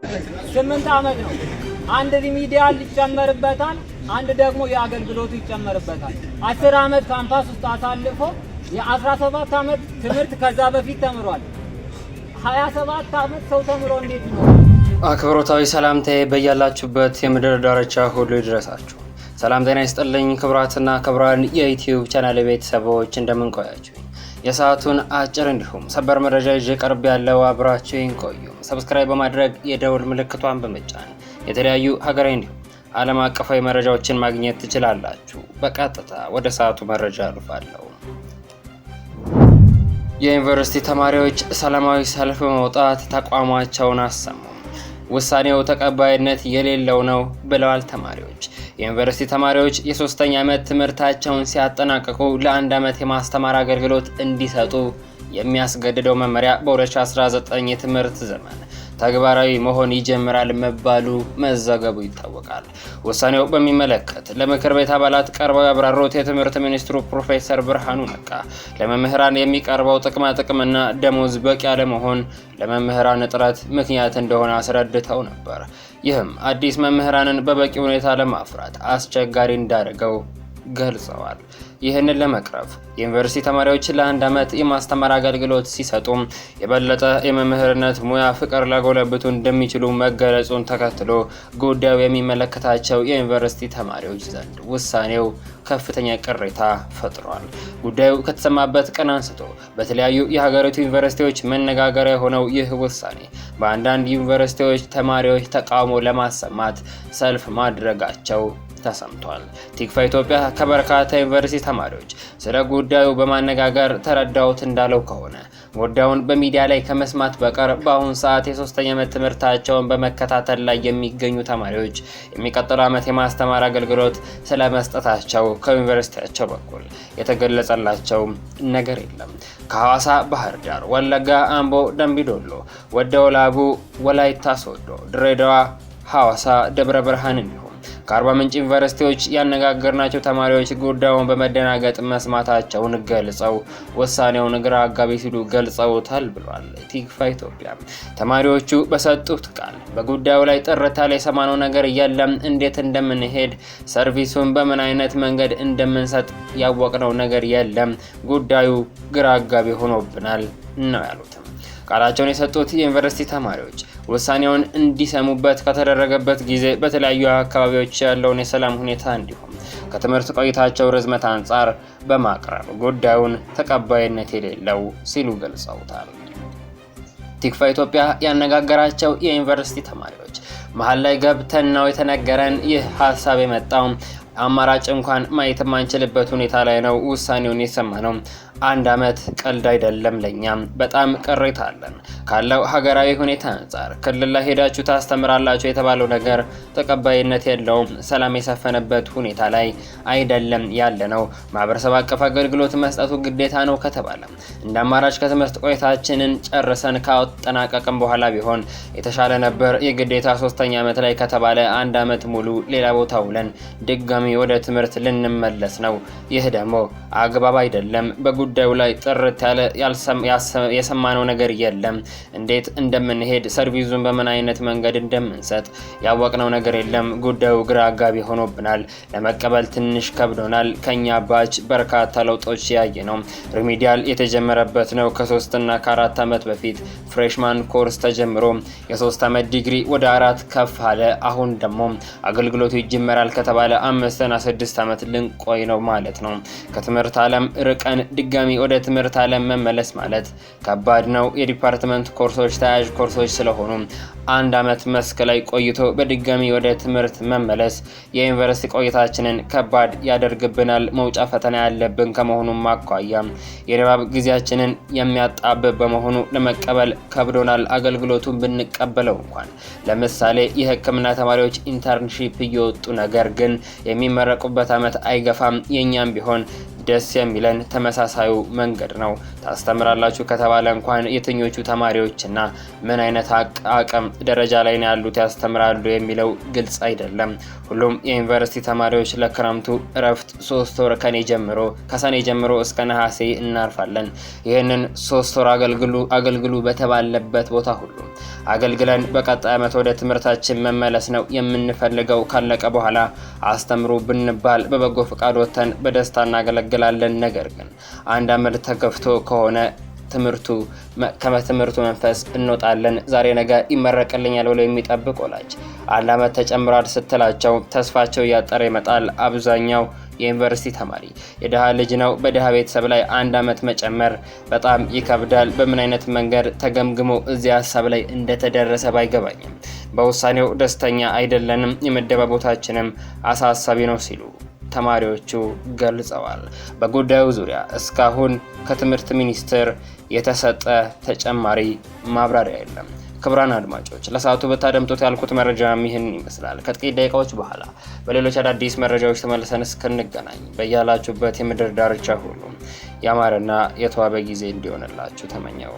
8 ዓመት ነው። አንድ ሪሚዲያል ይጨመርበታል፣ አንድ ደግሞ የአገልግሎቱ ይጨመርበታል። 10 ዓመት ካምፓስ ውስጥ አሳልፎ የ17 ዓመት ትምህርት ከዛ በፊት ተምሯል። 27 ዓመት ሰው ተምሮ እንዴት ነው? አክብሮታዊ ሰላምታዬ በያላችሁበት የምድር ዳርቻ ሁሉ ይድረሳችሁ። ሰላም ጤና ይስጥልኝ ክቡራትና ክቡራን የዩቲዩብ ቻናል ቤተሰቦች እንደምን ቆያችሁ? የሰዓቱን አጭር እንዲሁም ሰበር መረጃ ይዤ ቀርብ ያለው አብራችሁን ቆዩ። ሰብስክራይብ በማድረግ የደውል ምልክቷን በመጫን የተለያዩ ሀገራዊ እንዲሁም ዓለም አቀፋዊ መረጃዎችን ማግኘት ትችላላችሁ። በቀጥታ ወደ ሰዓቱ መረጃ አልፋለሁ። የዩኒቨርሲቲ ተማሪዎች ሰላማዊ ሰልፍ በመውጣት ተቋማቸውን አሰሙ። ውሳኔው ተቀባይነት የሌለው ነው ብለዋል ተማሪዎች። የዩኒቨርሲቲ ተማሪዎች የ3ኛ ዓመት ትምህርታቸውን ሲያጠናቅቁ ለ1 ዓመት የማስተማር አገልግሎት እንዲሰጡ የሚያስገድደው መመሪያ በ2019 የትምህርት ዘመን ተግባራዊ መሆን ይጀምራል መባሉ መዘገቡ ይታወቃል። ውሳኔው በሚመለከት ለምክር ቤት አባላት ቀርበው ያብራሩት የትምህርት ሚኒስትሩ ፕሮፌሰር ብርሃኑ ነጋ ለመምህራን የሚቀርበው ጥቅምና ደሞዝ በቂ አለመሆን ለመምህራን እጥረት ምክንያት እንደሆነ አስረድተው ነበር። ይህም አዲስ መምህራንን በበቂ ሁኔታ ለማፍራት አስቸጋሪ እንዳደረገው ገልጸዋል። ይህንን ለመቅረፍ የዩኒቨርሲቲ ተማሪዎች ለ1 ዓመት የማስተማር አገልግሎት ሲሰጡ የበለጠ የመምህርነት ሙያ ፍቅር ሊያጎለብቱ እንደሚችሉ መገለጹን ተከትሎ ጉዳዩ የሚመለከታቸው የዩኒቨርሲቲ ተማሪዎች ዘንድ ውሳኔው ከፍተኛ ቅሬታ ፈጥሯል። ጉዳዩ ከተሰማበት ቀን አንስቶ በተለያዩ የሀገሪቱ ዩኒቨርሲቲዎች መነጋገሪያ የሆነው ይህ ውሳኔ በአንዳንድ ዩኒቨርሲቲዎች ተማሪዎች ተቃውሞ ለማሰማት ሰልፍ ማድረጋቸው ተሰምቷል። ቲክፋ ኢትዮጵያ ከበርካታ ዩኒቨርሲቲ ተማሪዎች ስለ ጉዳዩ በማነጋገር ተረዳውት እንዳለው ከሆነ ጉዳዩን በሚዲያ ላይ ከመስማት በቀር በአሁን ሰዓት የ3ኛ ዓመት ትምህርታቸውን በመከታተል ላይ የሚገኙ ተማሪዎች የሚቀጥለው ዓመት የማስተማር አገልግሎት ስለመስጠታቸው ከዩኒቨርሲቲያቸው በኩል የተገለጸላቸው ነገር የለም። ከሐዋሳ፣ ባህር ዳር፣ ወለጋ፣ አምቦ፣ ደምቢዶሎ፣ ወደወላቡ፣ ወላይታ ሶዶ፣ ድሬዳዋ፣ ሐዋሳ፣ ደብረ ብርሃን እንዲሁም ከአርባ ምንጭ ዩኒቨርሲቲዎች ያነጋገርናቸው ተማሪዎች ጉዳዩን በመደናገጥ መስማታቸውን ገልጸው ውሳኔውን ግራ አጋቢ ሲሉ ገልጸውታል ብሏል ቲክፋ ኢትዮጵያ። ተማሪዎቹ በሰጡት ቃል በጉዳዩ ላይ ጥርት ያለ የሰማነው ነገር የለም፣ እንዴት እንደምንሄድ ሰርቪሱን በምን አይነት መንገድ እንደምንሰጥ ያወቅነው ነገር የለም፣ ጉዳዩ ግራ አጋቢ ሆኖብናል ነው ያሉት። ቃላቸውን የሰጡት የዩኒቨርሲቲ ተማሪዎች ውሳኔውን እንዲሰሙበት ከተደረገበት ጊዜ በተለያዩ አካባቢዎች ያለውን የሰላም ሁኔታ እንዲሁም ከትምህርት ቆይታቸው ርዝመት አንጻር በማቅረብ ጉዳዩን ተቀባይነት የሌለው ሲሉ ገልጸውታል። ቲክፋ ኢትዮጵያ ያነጋገራቸው የዩኒቨርሲቲ ተማሪዎች መሀል ላይ ገብተን ነው የተነገረን፣ ይህ ሀሳብ የመጣው አማራጭ እንኳን ማየት ማንችልበት ሁኔታ ላይ ነው ውሳኔውን የሰማነው። 1 ዓመት ቀልድ አይደለም፣ ለኛም በጣም ቅሬታ አለን። ካለው ሀገራዊ ሁኔታ አንጻር ክልል ላይ ሄዳችሁ ታስተምራላችሁ የተባለው ነገር ተቀባይነት የለውም። ሰላም የሰፈነበት ሁኔታ ላይ አይደለም ያለ ነው። ማህበረሰብ አቀፍ አገልግሎት መስጠቱ ግዴታ ነው ከተባለ እንደ አማራጭ ከትምህርት ቆይታችንን ጨርሰን ካጠናቀቅም በኋላ ቢሆን የተሻለ ነበር። የግዴታ 3ኛ ዓመት ላይ ከተባለ 1 ዓመት ሙሉ ሌላ ቦታ ውለን ድጋሚ ወደ ትምህርት ልንመለስ ነው። ይህ ደግሞ አግባብ አይደለም። በጉዳዩ ላይ ጥርት ያለ የሰማነው ነገር የለም። እንዴት እንደምንሄድ ሰርቪሱን በምን አይነት መንገድ እንደምንሰጥ ያወቅነው ነገር የለም። ጉዳዩ ግራ አጋቢ ሆኖብናል። ለመቀበል ትንሽ ከብዶናል። ከኛ ባች በርካታ ለውጦች ያየ ነው። ሪሚዲያል የተጀመረበት ነው። ከ3 እና ከ4 ዓመት በፊት ፍሬሽማን ኮርስ ተጀምሮ የ3 ዓመት ዲግሪ ወደ 4 ከፍ አለ። አሁን ደግሞ አገልግሎቱ ይጀመራል ከተባለ 5 እና 6 ዓመት ልንቆይ ነው ማለት ነው። ከትምህርት ዓለም ርቀን ድጋሚ ወደ ትምህርት ዓለም መመለስ ማለት ከባድ ነው። የዲፓርትመንት ኮርሶች ተያያዥ ኮርሶች ስለሆኑ 1 ዓመት መስክ ላይ ቆይቶ በድጋሚ ወደ ትምህርት መመለስ የዩኒቨርሲቲ ቆይታችንን ከባድ ያደርግብናል። መውጫ ፈተና ያለብን ከመሆኑም አኳያ የንባብ ጊዜያችንን የሚያጣብብ በመሆኑ ለመቀበል ከብዶናል። አገልግሎቱን ብንቀበለው እንኳን ለምሳሌ የሕክምና ተማሪዎች ኢንተርንሺፕ እየወጡ ነገር ግን የሚመረቁበት ዓመት አይገፋም። የኛም ቢሆን ደስ የሚለን ተመሳሳዩ መንገድ ነው። ታስተምራላችሁ ከተባለ እንኳን የትኞቹ ተማሪዎችና ምን አይነት አቅም ደረጃ ላይ ነው ያሉት ያስተምራሉ የሚለው ግልጽ አይደለም። ሁሉም የዩኒቨርሲቲ ተማሪዎች ለክረምቱ እረፍት 3 ወር ከሰኔ ጀምሮ እስከ ነሐሴ እናርፋለን። ይህንን 3 ወር አገልግሉ በተባለበት ቦታ ሁሉ አገልግለን በቀጣይ ዓመት ወደ ትምህርታችን መመለስ ነው የምንፈልገው። ካለቀ በኋላ አስተምሩ ብንባል በበጎ ፈቃድ ወተን በደስታ እናገለግላለን። ነገር ግን አንድ ዓመት ተገፍቶ ከሆነ ከትምህርቱ መንፈስ እንወጣለን። ዛሬ ነገ ይመረቅልኛል ብሎ የሚጠብቅ ወላጅ አንድ ዓመት ተጨምሯል ስትላቸው ተስፋቸው እያጠረ ይመጣል። አብዛኛው የዩኒቨርሲቲ ተማሪ የደሃ ልጅ ነው። በደሃ ቤተሰብ ላይ አንድ ዓመት መጨመር በጣም ይከብዳል። በምን አይነት መንገድ ተገምግሞ እዚህ ሀሳብ ላይ እንደተደረሰ ባይገባኝም በውሳኔው ደስተኛ አይደለንም። የመደባ ቦታችንም አሳሳቢ ነው ሲሉ ተማሪዎቹ ገልጸዋል። በጉዳዩ ዙሪያ እስካሁን ከትምህርት ሚኒስቴር የተሰጠ ተጨማሪ ማብራሪያ የለም። ክቡራን አድማጮች ለሰዓቱ በታደምጡት ያልኩት መረጃ ይህን ይመስላል። ከጥቂት ደቂቃዎች በኋላ በሌሎች አዳዲስ መረጃዎች ተመልሰን እስክንገናኝ በያላችሁበት የምድር ዳርቻ ሁሉ ያማረና የተዋበ ጊዜ እንዲሆንላችሁ ተመኘው።